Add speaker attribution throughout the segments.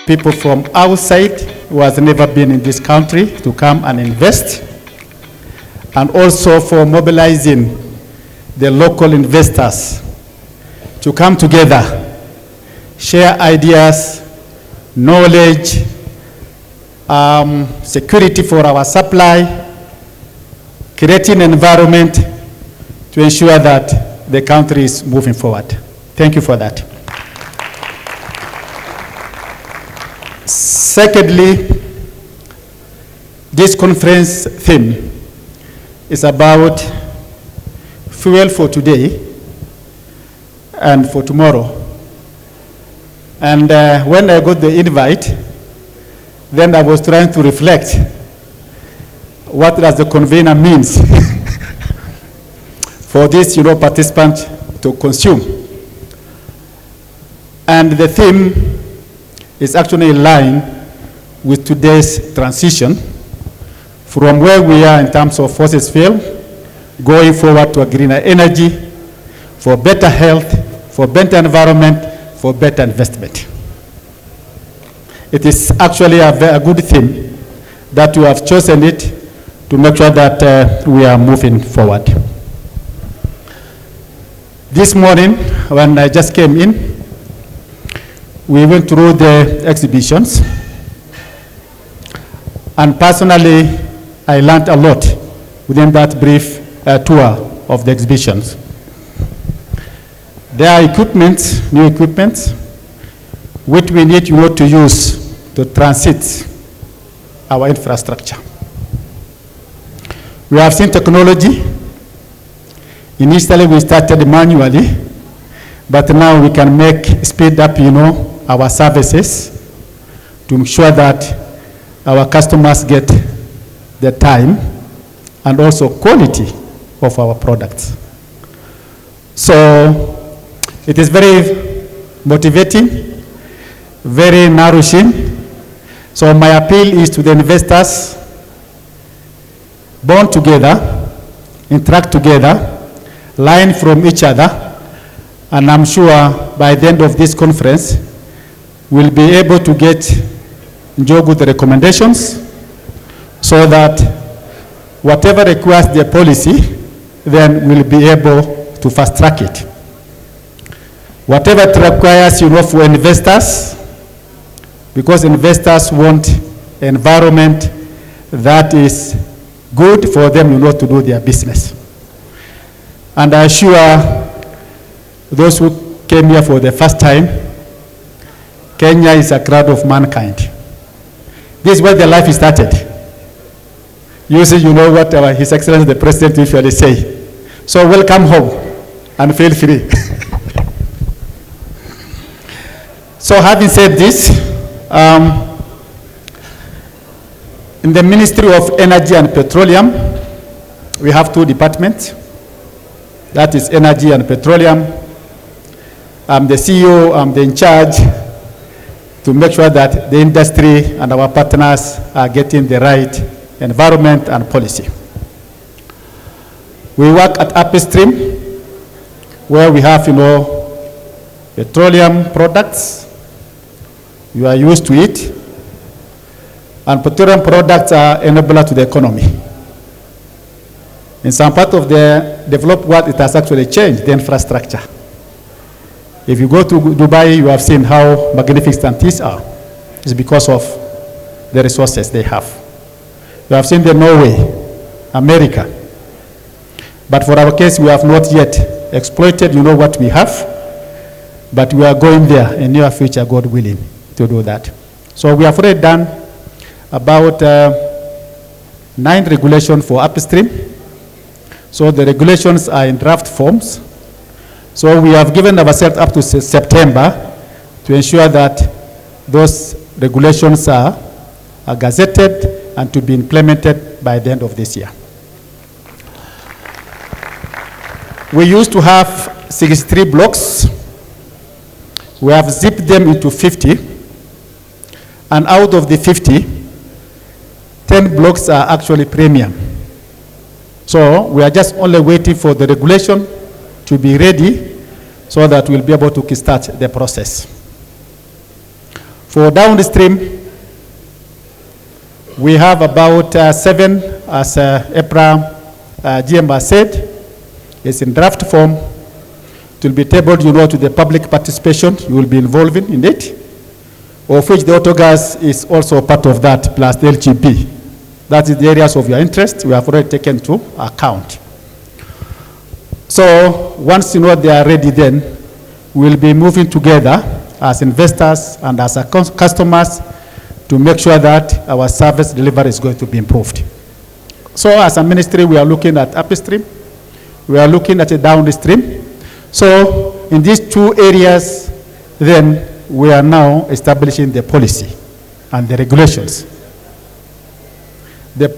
Speaker 1: people from outside who has never been in this country to come and invest, and also for mobilizing the local investors to come together, share ideas, knowledge, security for our supply, creating an environment to ensure that the country is moving forward. Thank you for that. Secondly, this conference theme is about fuel for today and for tomorrow. And when I got the invite, then I was trying to reflect what does the convener means for this, participant to consume. And the theme is actually in line with today's transition from where we are in terms of fossil fuel, going forward to a greener energy, for better health, for better environment, for better investment. It is actually a very good theme that you have chosen it to make sure that we are moving forward. This morning, when I just came in, we went through the exhibitions, and personally, I learned a lot within that brief tour of the exhibitions. There are new equipment, which we need to use to transit our infrastructure. We have seen technology. Initially, we started manually, but now we can speed up, our services to make sure that our customers get the time and also quality of our products. So it is very motivating, very nourishing. So my appeal is to the investors: bond together, interact together, learn from each other, and I'm sure by the end of this conference, we'll be able to enjoy good recommendations so that whatever requires the policy, then we'll be able to fast track it. Whatever it requires, for investors, because investors want an environment that is good for them, to do their business. And I assure those who came here for the first time, Kenya is a crowd of mankind. This is where the life started. Usually, what His Excellency the President usually say. So welcome home and feel free. So having said this, in the Ministry of Energy and Petroleum, we have two departments. That is Energy and Petroleum. I'm the CEO, I'm in charge to make sure that the industry and our partners are getting the right environment and policy. We work at upstream, where we have, petroleum products. You are used to it. And petroleum products are enabler to the economy. In some part of the developed world, it has actually changed the infrastructure. If you go to Dubai, you have seen how magnificent these are. It's because of the resources they have. You have seen the Norway, America. But for our case, we have not yet exploited, what we have. But we are going there in near future, God willing, to do that. So we have already done about 9 regulations for upstream. So the regulations are in draft forms. So we have given ourselves up to September to ensure that those regulations are gazetted and to be implemented by the end of this year. We used to have 63 blocks. We have zipped them into 50. And out of the 50, 10 blocks are actually premium. So we are just only waiting for the regulation to be ready so that we'll be able to kickstart the process. For downstream, we have about 7, as EPRA GM has said. It's in draft form. It will be tabled, to the public participation. You will be involved in it, of which the autogas is also part of that, plus the LGB. That is the areas of your interest we have already taken to account. So once they are ready, then we'll be moving together as investors and as customers to make sure that our service delivery is going to be improved. So as a ministry, we are looking at upstream, we are looking at a downstream. So in these two areas, then we are now establishing the policy and the regulations. The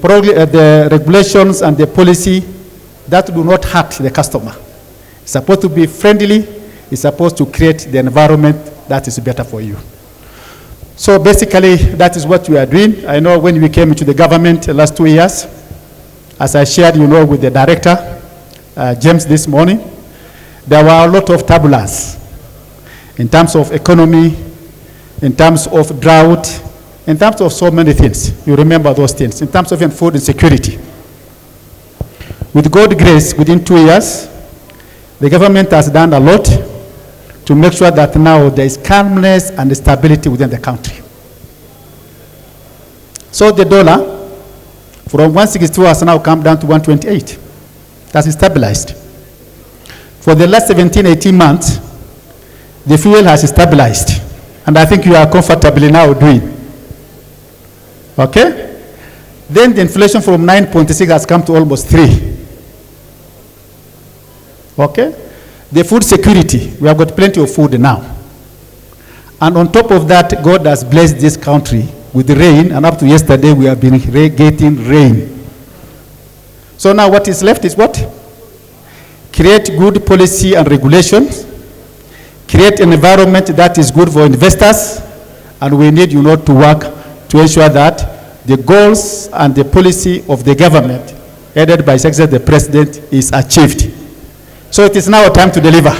Speaker 1: regulations and the policy that do not hurt the customer. It's supposed to be friendly. It's supposed to create the environment that is better for you. So basically, that is what we are doing. I know when we came into the government the last 2 years, as I shared, with the director, James, this morning, there were a lot of turbulence in terms of economy, in terms of drought, in terms of so many things. You remember those things, in terms of even food insecurity. With God's grace, within 2 years, the government has done a lot to make sure that now there is calmness and stability within the country. So the dollar from 162 has now come down to 128. That's stabilized. For the last 17, 18 months, the fuel has stabilized. And I think you are comfortably now doing. Okay? Then the inflation from 9.6 has come to almost 3. Okay? The food security, we have got plenty of food now. And on top of that, God has blessed this country with rain, and up to yesterday, we have been getting rain. So now what is left is what? Create good policy and regulations, create an environment that is good for investors, and we need, to work to ensure that the goals and the policy of the government, headed by His Excellency the President, is achieved. So it is now time to deliver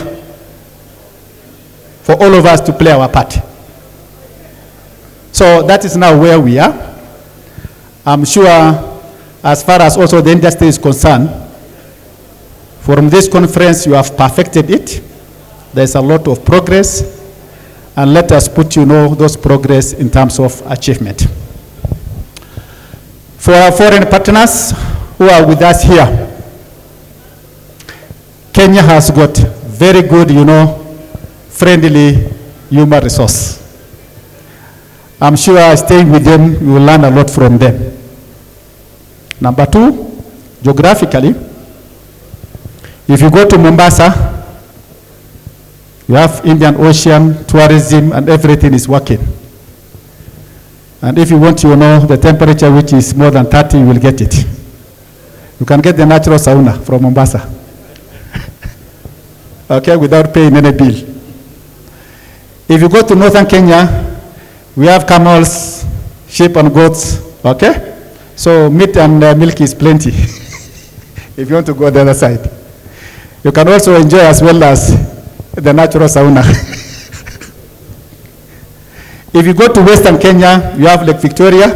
Speaker 1: for all of us to play our part. So that is now where we are. I'm sure as far as also the industry is concerned, from this conference you have perfected it. There's a lot of progress, and let us put those progress in terms of achievement. For our foreign partners who are with us here, Kenya has got very good, friendly human resource. I'm sure staying with them, you will learn a lot from them. Number 2, geographically, if you go to Mombasa, you have Indian Ocean, tourism, and everything is working. And if you want to know the temperature, which is more than 30, you will get it. You can get the natural sauna from Mombasa. Okay, without paying any bill. If you go to northern Kenya, we have camels, sheep, and goats. Okay? So meat and milk is plenty. If you want to go the other side. You can also enjoy as well as the natural sauna. If you go to western Kenya, you have Lake Victoria.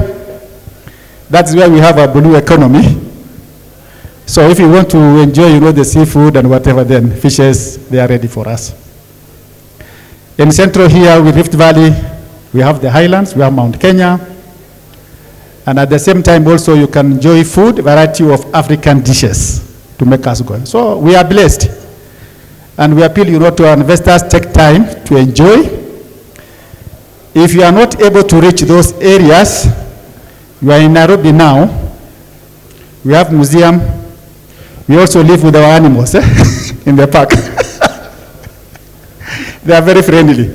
Speaker 1: That's where we have a blue economy. So if you want to enjoy, the seafood and whatever, then fishes, they are ready for us. In central here, with Rift Valley, we have the highlands, we have Mount Kenya. And at the same time also, you can enjoy food, variety of African dishes to make us go. So we are blessed. And we appeal, to our investors, take time to enjoy. If you are not able to reach those areas, you are in Nairobi now. We have museum. We also live with our animals in the park. They are very friendly.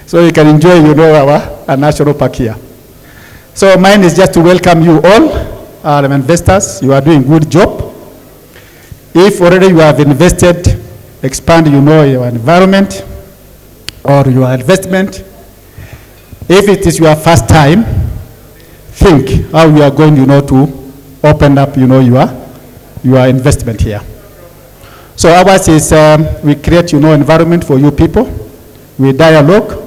Speaker 1: So you can enjoy, our national park here. So mine is just to welcome you all, our investors. You are doing a good job. If already you have invested, expand, your environment or your investment. If it is your first time, think how you are going, to open up, your investment here. So ours is we create, environment for you people. We dialogue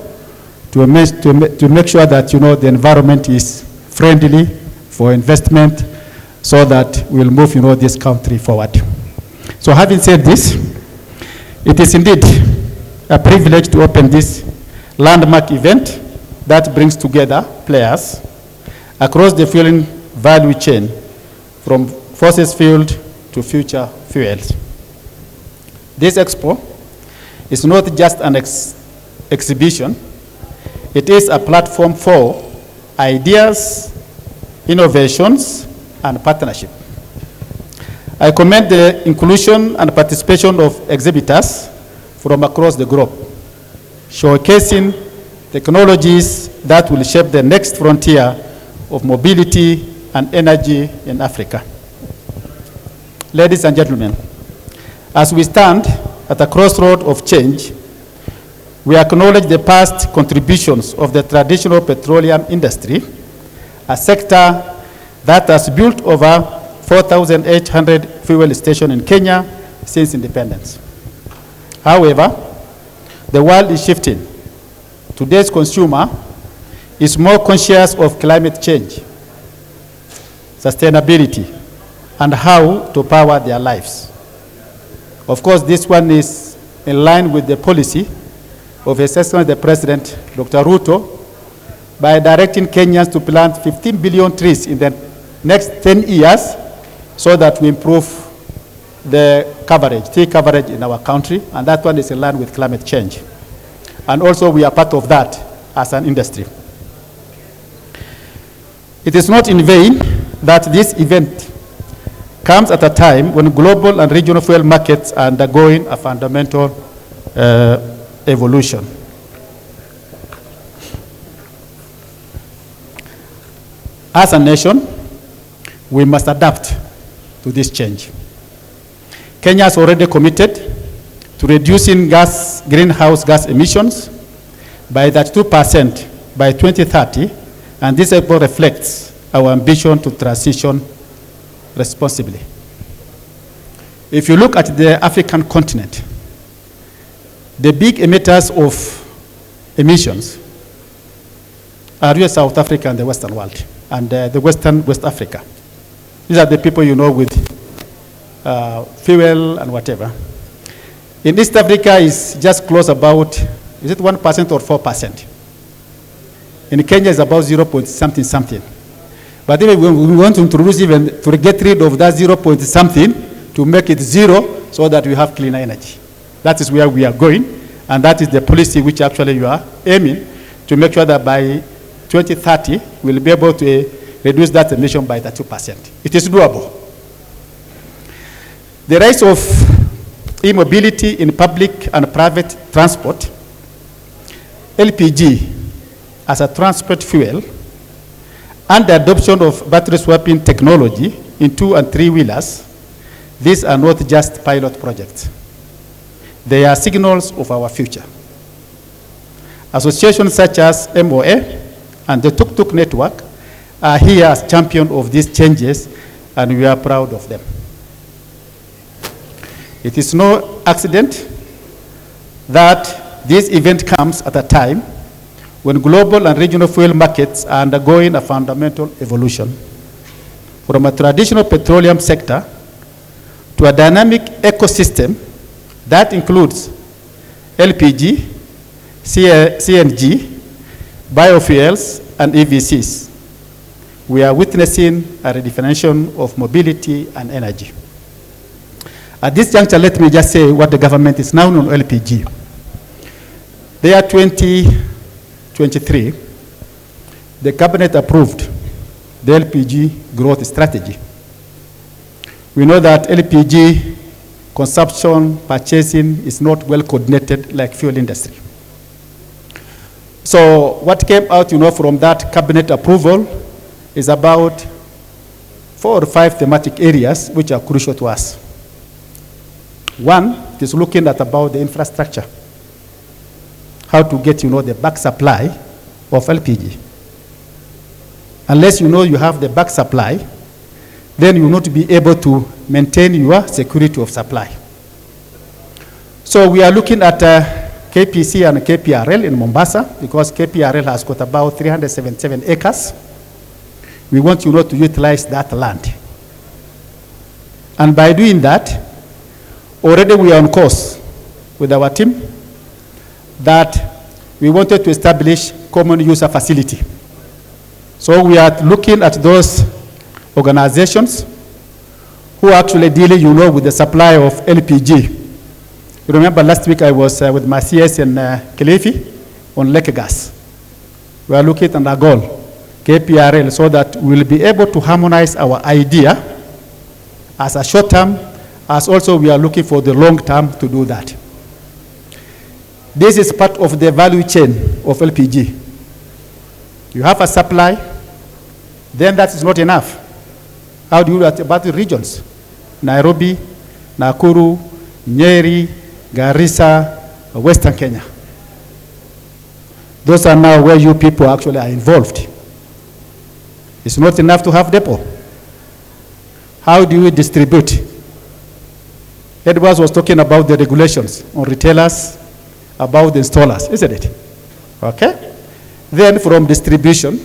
Speaker 1: to make sure that, you know, the environment is friendly for investment so that we'll move, you know, this country forward. So having said this, it is indeed a privilege to open this landmark event that brings together players across the fueling value chain, from fossil fuel to future fuels. This Expo is not just an exhibition, it is a platform for ideas, innovations, and partnership. I commend the inclusion and participation of exhibitors from across the globe, showcasing technologies that will shape the next frontier of mobility and energy in Africa. Ladies and gentlemen, as we stand at a crossroad of change, we acknowledge the past contributions of the traditional petroleum industry, a sector that has built over 4,800 fuel stations in Kenya since independence. However, the world is shifting. Today's consumer is more conscious of climate change, sustainability, and how to power their lives. Of course, this one is in line with the policy of His Excellency the President, Dr. Ruto, by directing Kenyans to plant 15 billion trees in the next 10 years so that we improve the coverage, tree coverage in our country, and that one is in line with climate change. And also we are part of that as an industry. It is not in vain that this event comes at a time when global and regional fuel markets are undergoing a fundamental evolution. As a nation, we must adapt to this change. Kenya has already committed to reducing greenhouse gas emissions by 32% by 2030, and this reflects our ambition to transition responsibly. If you look at the African continent, the big emitters of emissions are really South Africa and the Western world, and the West Africa. These are the people you know with fuel and whatever. In East Africa is just close about, is it 1% or 4%? In Kenya is about 0 point something something. But even we want to introduce even to get rid of that 0 point something to make it zero so that we have cleaner energy. That is where we are going, and that is the policy which actually you are aiming to make sure that by 2030 we'll be able to reduce that emission by 2%. It is doable. The rise of e-mobility in public and private transport, LPG as a transport fuel, and the adoption of battery swapping technology in 2- and 3-wheelers, these are not just pilot projects. They are signals of our future. Associations such as MOA and the Tuk-Tuk Network are here as champions of these changes, and we are proud of them. It is no accident that this event comes at a time when global and regional fuel markets are undergoing a fundamental evolution from a traditional petroleum sector to a dynamic ecosystem that includes LPG, CNG, biofuels, and EVCs. We are witnessing a redefinition of mobility and energy. At this juncture, let me just say what the government is now on LPG. The year 2023, the cabinet approved the LPG growth strategy. We know that LPG consumption, purchasing is not well coordinated like fuel industry. So what came out, from that cabinet approval is about 4 or 5 thematic areas which are crucial to us. One is looking at about the infrastructure, how to get, the back supply of LPG. Unless you have the back supply, then you will not be able to maintain your security of supply. So we are looking at KPC and KPRL in Mombasa, because KPRL has got about 377 acres. We want to utilize that land. And by doing that, already we are on course with our team that we wanted to establish common user facility. So we are looking at those organizations who are actually dealing, with the supply of LPG. You remember last week I was with my CS in Kilifi on Lake Gas. We are looking at our goal, KPRL, so that we'll be able to harmonize our idea as a short term, as also we are looking for the long term to do that. This is part of the value chain of LPG. You have a supply, then that is not enough. How do you do that about the regions? Nairobi, Nakuru, Nyeri, Garissa, Western Kenya. Those are now where you people actually are involved. It's not enough to have depot. How do you distribute? Edwards was talking about the regulations on retailers, about the installers, isn't it? Okay? Then from distribution,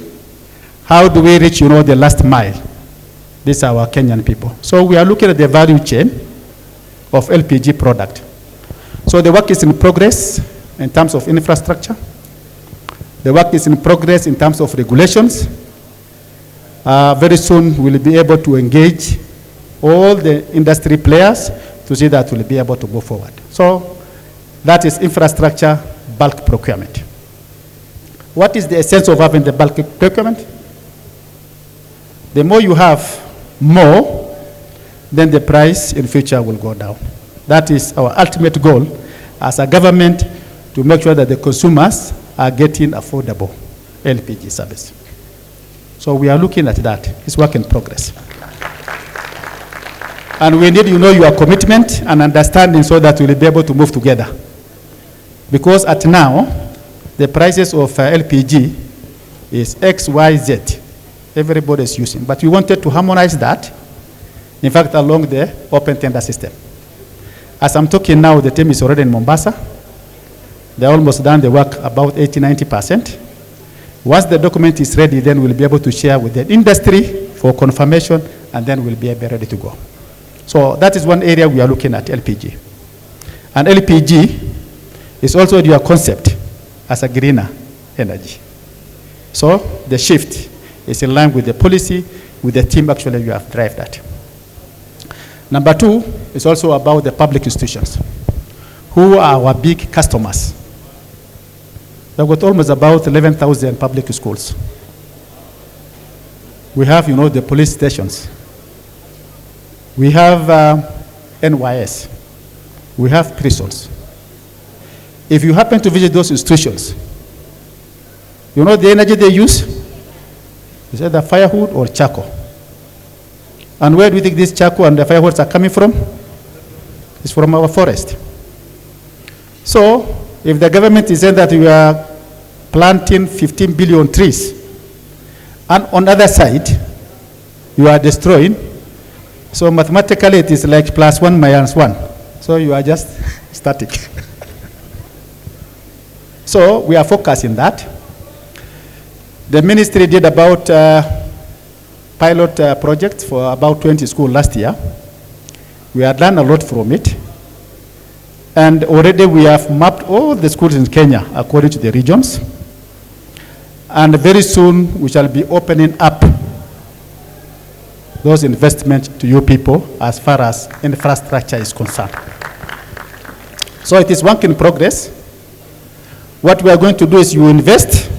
Speaker 1: how do we reach, the last mile? These are our Kenyan people. So we are looking at the value chain of LPG product. So the work is in progress in terms of infrastructure. The work is in progress in terms of regulations. Very soon we'll be able to engage all the industry players to see that we'll be able to move forward. So that is infrastructure bulk procurement. What is the essence of having the bulk procurement? The more you have, more, then the price in future will go down. That is our ultimate goal as a government, to make sure that the consumers are getting affordable LPG service. So we are looking at that. It's work in progress. And we need, your commitment and understanding so that we'll be able to move together. Because at now, the prices of LPG is X, Y, Z. Everybody is using. But we wanted to harmonize that, in fact, along the open tender system. As I'm talking now, the team is already in Mombasa. They're almost done the work, about 80–90%. Once the document is ready, then we'll be able to share with the industry for confirmation, and then we'll be ready to go. So that is one area we are looking at, LPG. And LPG is also your concept as a greener energy. So the shift is in line with the policy, with the team actually you have driven that. Number two is also about the public institutions, who are our big customers. We've got almost about 11,000 public schools. We have, the police stations. We have NYS. We have prisons. If you happen to visit those institutions, the energy they use is either firewood or charcoal. And where do you think this charcoal and the firewoods are coming from? It's from our forest. So, if the government is saying that we are planting 15 billion trees, and on the other side, you are destroying, so mathematically it is like +1 - 1. So you are just static. So we are focusing that. The ministry did about pilot projects for about 20 schools last year. We have done a lot from it. And already we have mapped all the schools in Kenya according to the regions. And very soon we shall be opening up those investments to you people as far as infrastructure is concerned. So it is work in progress. What we are going to do is you invest,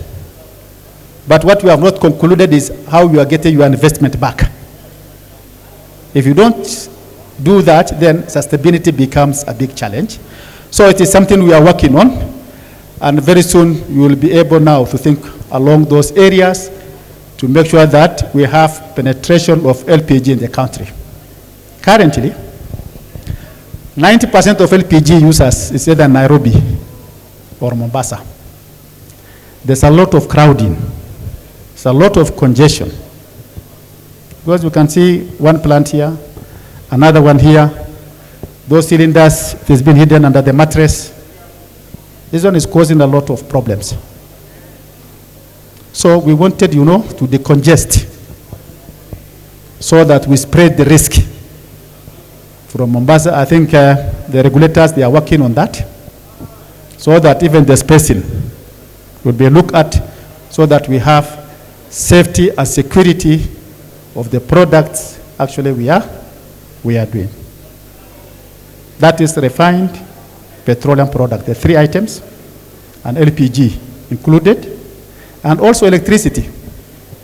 Speaker 1: but what we have not concluded is how you are getting your investment back. If you don't do that, then sustainability becomes a big challenge. So it is something we are working on, and very soon you will be able now to think along those areas to make sure that we have penetration of LPG in the country. Currently, 90% of LPG users is either Nairobi or Mombasa. There's a lot of crowding. There's a lot of congestion. Because you can see one plant here, another one here. Those cylinders, it has been hidden under the mattress. This one is causing a lot of problems. So we wanted, to decongest so that we spread the risk from Mombasa. I think the regulators, they are working on that so that even the spacing will be looked at so that we have safety and security of the products actually we are doing. That is refined petroleum product, the 3 items, and LPG included, and also electricity.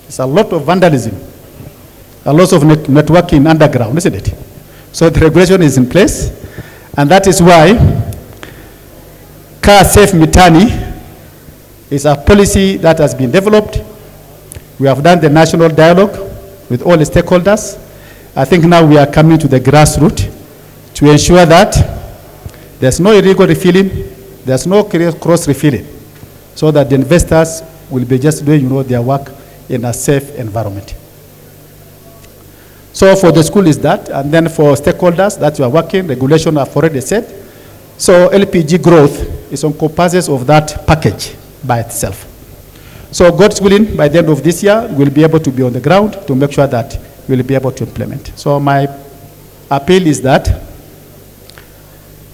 Speaker 1: There's a lot of vandalism, a lot of networking underground, isn't it? So the regulation is in place, and that is why Car Safe Mitani is a policy that has been developed. We have done the national dialogue with all the stakeholders. I think now we are coming to the grassroots to ensure that there's no illegal refilling, there's no cross-refilling, so that the investors will be just doing, their work in a safe environment. So for the school is that, and then for stakeholders that you are working, regulation I've already said. So LPG growth is encompasses of that package by itself. So God's willing, by the end of this year, we'll be able to be on the ground to make sure that we'll be able to implement. So my appeal is that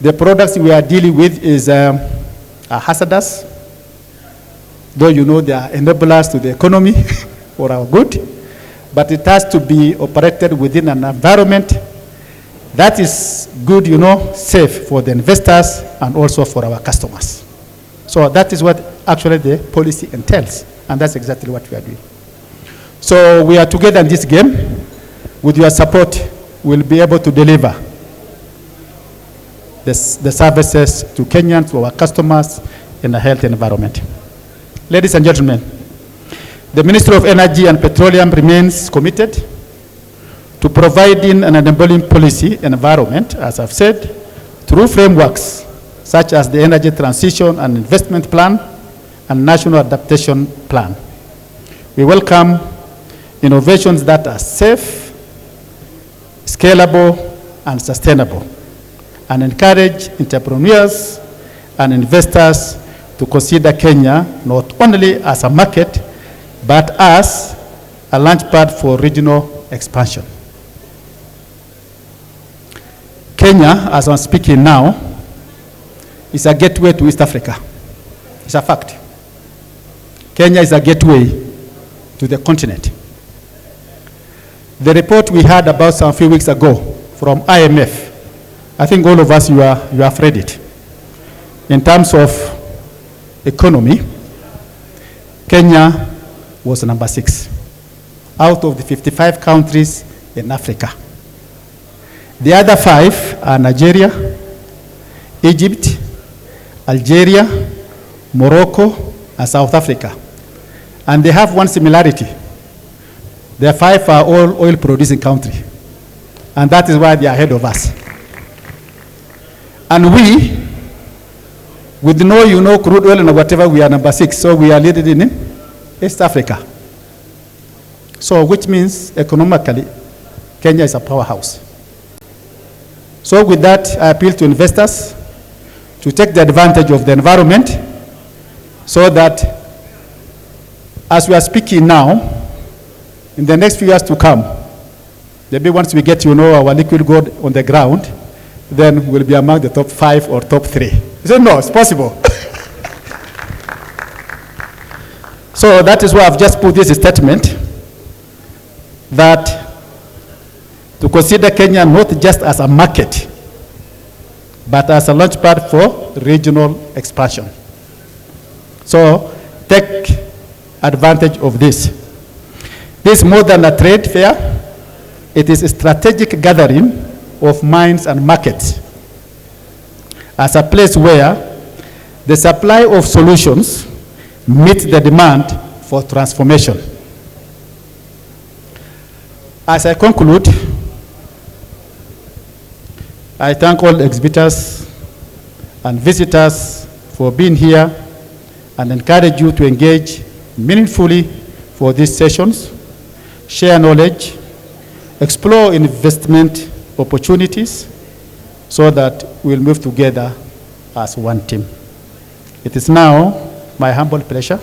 Speaker 1: the products we are dealing with is are hazardous, though they are enablers to the economy for our good, but it has to be operated within an environment that is good, safe for the investors and also for our customers. So that is what actually the policy entails, and that's exactly what we are doing. So we are together in this game. With your support, we'll be able to deliver the services to Kenyans, to our customers, in a healthy environment. Ladies and gentlemen, the Ministry of Energy and Petroleum remains committed to providing an enabling policy environment, as I've said, through frameworks such as the Energy Transition and Investment Plan and National Adaptation Plan. We welcome innovations that are safe, scalable, and sustainable, and encourage entrepreneurs and investors to consider Kenya not only as a market, but as a launchpad for regional expansion. Kenya, as I'm speaking now, is a gateway to East Africa. It's a fact. Kenya is a gateway to the continent. The report we had about some few weeks ago from IMF, I think all of us, you have read it. In terms of economy, Kenya was number 6 out of the 55 countries in Africa. The other 5 are Nigeria, Egypt, Algeria, Morocco, and South Africa. And they have one similarity. The 5 are all oil-producing countries. And that is why they are ahead of us. And we, with no, crude oil and whatever, we are number 6. So we are leading in East Africa. So which means economically, Kenya is a powerhouse. So with that, I appeal to investors to take the advantage of the environment so that as we are speaking now, in the next few years to come, maybe once we get, our liquid gold on the ground, then we'll be among the top 5 or top 3. You say, no, it's possible. So that is why I've just put this statement that to consider Kenya not just as a market, but as a launchpad for regional expansion. So take advantage of this. This is more than a trade fair. It is a strategic gathering of minds and markets as a place where the supply of solutions meets the demand for transformation. As I conclude, I thank all exhibitors and visitors for being here and encourage you to engage meaningfully for these sessions, share knowledge, explore investment opportunities so that we'll move together as one team. It is now my humble pleasure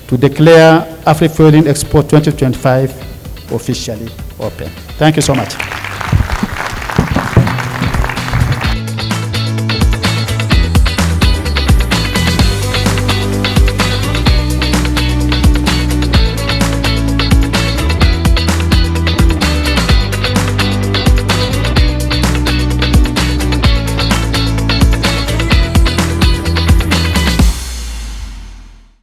Speaker 1: to declare AfriFueling Expo 2025 officially open. Thank you so much.